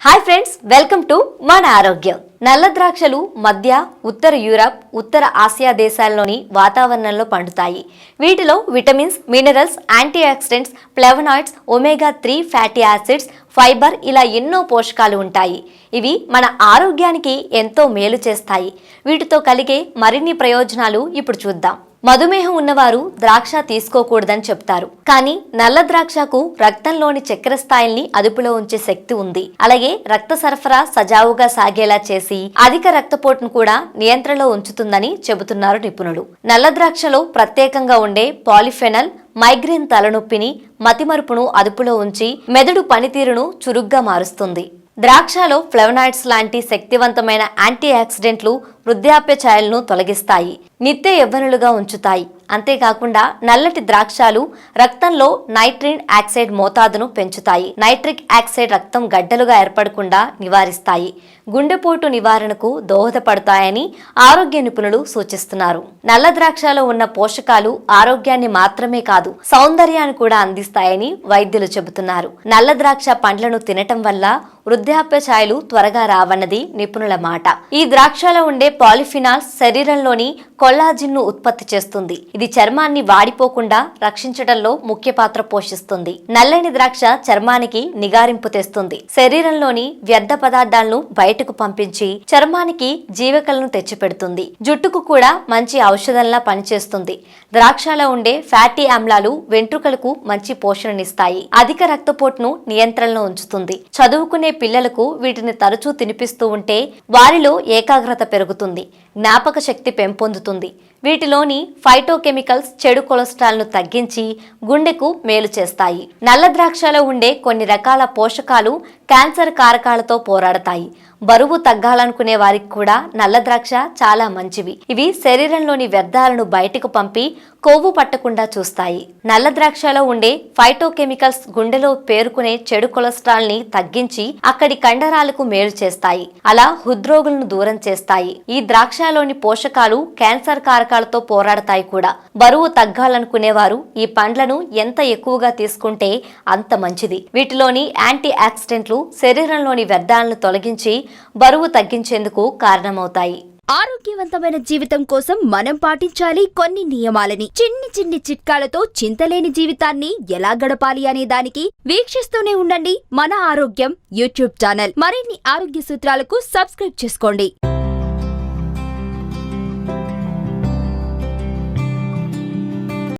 Hi friends, welcome to మన ఆరోగ్యం. నల్ల ద్రాక్షలు మధ్య, ఉత్తర యూరప్, ఉత్తర ఆసియా దేశాల్లోని వాతావరణంలో పండుతాయి. వీటిలో vitamins, minerals, antioxidants, flavonoids, omega 3 fatty acids, fibre ఇలా ఎన్నో పోషకాలు ఉంటాయి. ఇవి మన ఆరోగ్యానికి ఎంతో మేలు చేస్తాయి. వీటితో కలిగే మరిన్ని ప్రయోజనాలు ఇప్పుడు చూద్దాం. మధుమేహం ఉన్నవారు ద్రాక్ష తీసుకోకూడదని చెప్తారు. కానీ నల్ల ద్రాక్షకు రక్తంలోని చక్కెర స్థాయిల్ని అదుపులో ఉంచే శక్తి ఉంది. అలాగే రక్త సరఫరా సజావుగా సాగేలా చేసి అధిక రక్తపోటును కూడా నియంత్రణలో ఉంచుతుందని చెబుతున్నారు నిపుణులు. నల్ల ద్రాక్షలో ప్రత్యేకంగా ఉండే పాలిఫెనల్ మైగ్రేన్, తలనొప్పిని, మతిమరుపును అదుపులో ఉంచి మెదడు పనితీరును చురుగ్గా మారుస్తుంది. ద్రాక్షలో ఫ్లేవనాయిడ్స్ లాంటి శక్తివంతమైన యాంటీ ఆక్సిడెంట్లు వృద్ధాప్య ఛాయలను తొలగిస్తాయి, నిత్య యవ్వనులుగా ఉంచుతాయి. అంతేకాకుండా నల్లటి ద్రాక్షాలు రక్తంలో నైట్రిన్ ఆక్సైడ్ మోతాదును పెంచుతాయి. నైట్రిక్ ఆక్సైడ్ రక్తం గడ్డలుగా ఏర్పడకుండా నివారిస్తాయి, గుండెపోటు నివారణకు దోహదపడతాయని ఆరోగ్య నిపుణులు సూచిస్తున్నారు. నల్ల ద్రాక్షలో ఉన్న పోషకాలు ఆరోగ్యాన్ని మాత్రమే కాదు, సౌందర్యాన్ని కూడా అందిస్తాయని వైద్యులు చెబుతున్నారు. నల్ల ద్రాక్ష పండ్లను తినటం వల్ల వృద్ధాప్య ఛాయలు త్వరగా రావన్నది నిపుణుల మాట. ఈ ద్రాక్షలో ఉండే పాలిఫినాల్స్ శరీరంలోని కొల్లాజిన్ ను ఉత్పత్తి చేస్తుంది. ఇది చర్మాన్ని వాడిపోకుండా రక్షించడంలో ముఖ్య పాత్ర పోషిస్తుంది. నల్లని ద్రాక్ష చర్మానికి నిగారింపు తెస్తుంది. శరీరంలోని వ్యర్థ పదార్థాలను బయటకు పంపించి చర్మానికి జీవకలను తెచ్చిపెడుతుంది. జుట్టుకు కూడా మంచి ఔషధంలా పనిచేస్తుంది. ద్రాక్షలో ఉండే ఫ్యాటీ ఆమ్లాలు వెంట్రుకలకు మంచి పోషణనిస్తాయి. అధిక రక్తపోటును నియంత్రణలో ఉంచుతుంది. చదువుకునే పిల్లలకు వీటిని తరచూ తినిపిస్తూ ఉంటే వారిలో ఏకాగ్రత పెరుగుతుంది, జ్ఞాపక శక్తి పెంపొందుతుంది. వీటిలోని ఫైటోకెమికల్స్ చెడు కొలెస్ట్రాల్ ను తగ్గించి గుండెకు మేలు చేస్తాయి. నల్ల ద్రాక్షలో ఉండే కొన్ని రకాల పోషకాలు క్యాన్సర్ కారకాలతో పోరాడతాయి. బరువు తగ్గాలనుకునే వారికి కూడా నల్ల ద్రాక్ష చాలా మంచివి. ఇవి శరీరంలోని వ్యర్థాలను బయటకు పంపి కొవ్వు పట్టకుండా చూస్తాయి. నల్ల ద్రాక్షలో ఉండే ఫైటోకెమికల్స్ గుండెలో పేరుకునే చెడు కొలెస్ట్రాల్ ని తగ్గించి అక్కడి కండరాలకు మేలు చేస్తాయి. అలా హృద్రోగులను దూరం చేస్తాయి. ఈ ద్రాక్షలోని పోషకాలు క్యాన్సర్ కారకాలతో పోరాడతాయి కూడా. బరువు తగ్గాలనుకునేవారు ఈ పండ్లను ఎంత ఎక్కువగా తీసుకుంటే అంత మంచిది. వీటిలోని యాంటీ ఆక్సిడెంట్లు శరీరంలోని వ్యర్థాలను తొలగించి బరువు తగ్గించేందుకు కారణమవుతాయి. ఆరోగ్యవంతమైన జీవితం కోసం మనం పాటించాలి కొన్ని నియమాలని. చిన్ని చిట్కాలతో చింతలేని జీవితాన్ని ఎలా గడపాలి అనే దానికి వీక్షిస్తూనే ఉండండి మన ఆరోగ్యం యూట్యూబ్ ఛానల్. మరిన్ని ఆరోగ్య సూత్రాలకు సబ్స్క్రైబ్ చేసుకోండి.